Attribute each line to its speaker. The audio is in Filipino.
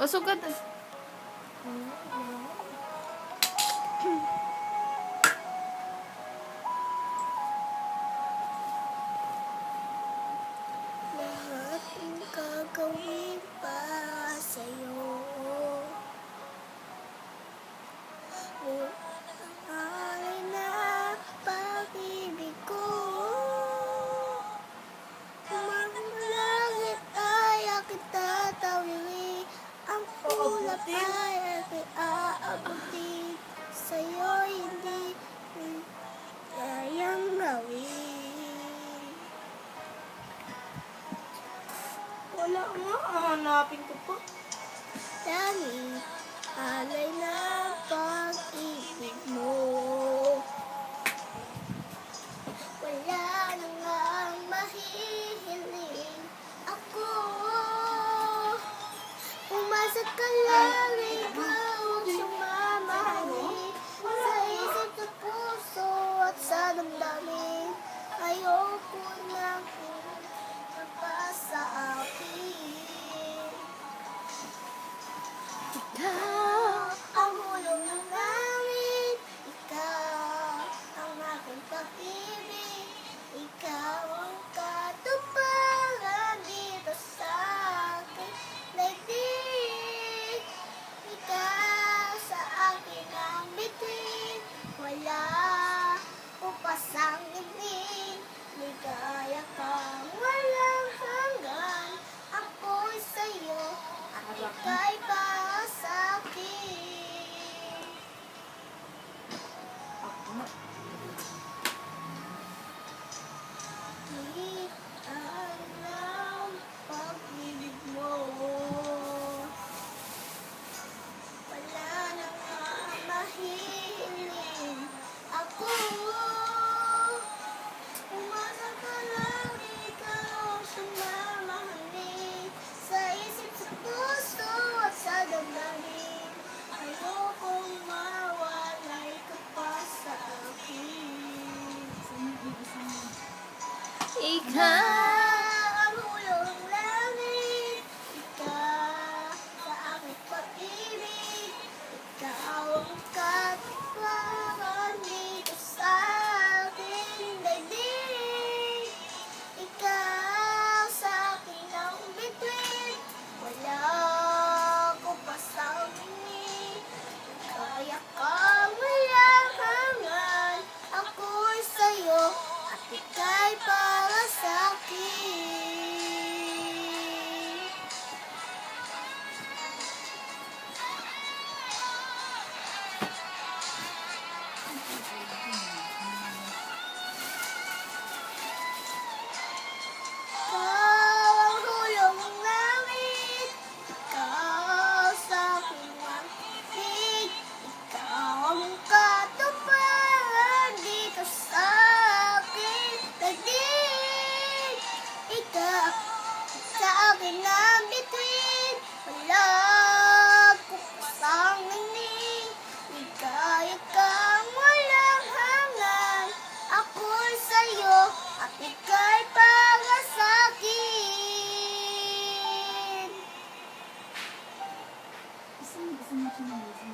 Speaker 1: O, sugat.
Speaker 2: Lahat ng gagawin para sa'yo. Alay na pag-ibig ko. Langit ay aking tatawirin. Ang ulap ay aking aabutin. Sa'yo hindi kayang gawin.
Speaker 3: Wala nga, hanapin ko pa.
Speaker 2: Langit, alay na pag-ibig mo. Wala na ngang mahihiling ako. Umasa ka lang, ikaw ang sumamahalin. Sa isip, sa puso at sa damdamin. Ayoko na pa sa akin. Ikaw ang hulog ng langit. Ikaw ang aking pag-ibig. Ikaw ang katuparan dito sa aking daigdig. Ikaw sa akin ang bituin. Wala ko pasang ibig. Ligaya kang walang hanggan. Ako'y sa'yo at ika'y para sa'kin. Di alam pag-ibig mo. Wala na nga mahihiling ako. Umasa ka lang, ikaw ang sumamahalin. Sa isip, sa puso at sa damdamin. Ayokong mawalay ka pa sa akin.
Speaker 1: Ikaw.
Speaker 2: Ang hulog ng langit. Ikaw sa aking pag-ibig. Ikaw ang katuparan dito sa aking daigdig. Ikaw sa akin ang bituin. Wala ko pasang inig. Kaya kang walang hangan. Ako'y sa'yo at ika'y para sa'kin. Ikaw ang hulog ng langit. Ikaw sa aking pag-ibig. Ikaw ang katuparan dito sa aking daigdig. Ikaw sa akin ang bituin. Wala ko pasang inig. Ligaya kang walang hangan. Ako'y sa'yo at ika'y para sa'kin.
Speaker 3: Gusto mo siya ng isang